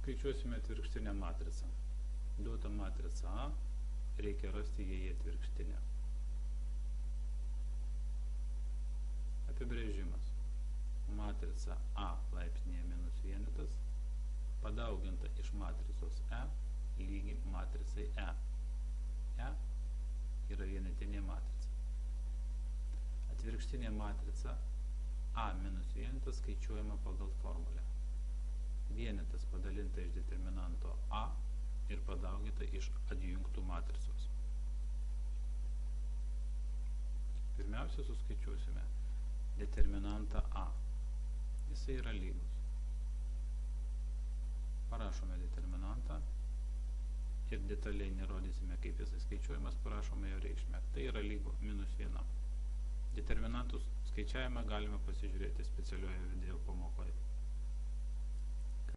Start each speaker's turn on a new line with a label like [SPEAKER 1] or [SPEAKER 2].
[SPEAKER 1] Skaičiuosime atvirkštinę matricą. Duota matrica A, reikia rasti jai atvirkštinę. Apibrėžimas. Matrica A laipsnyje minus vienetas padauginta iš matricos E lygi matricai E. E yra vienetinė matrica. Atvirkštinė matrica A minus vienetas skaičiuojama pagal formulę. Vienetas padalinta iš determinanto A ir padauginta iš adjunktų matricos. Pirmiausia, suskaičiuosime determinantą A. Jisai yra lygus. Parašome determinantą ir detaliai nerodysime, kaip jisai skaičiuojamas, parašome jo reikšmę. Tai yra lygu minus 1. Determinantus skaičiavimą galime pasižiūrėti specialioje video pamokoje.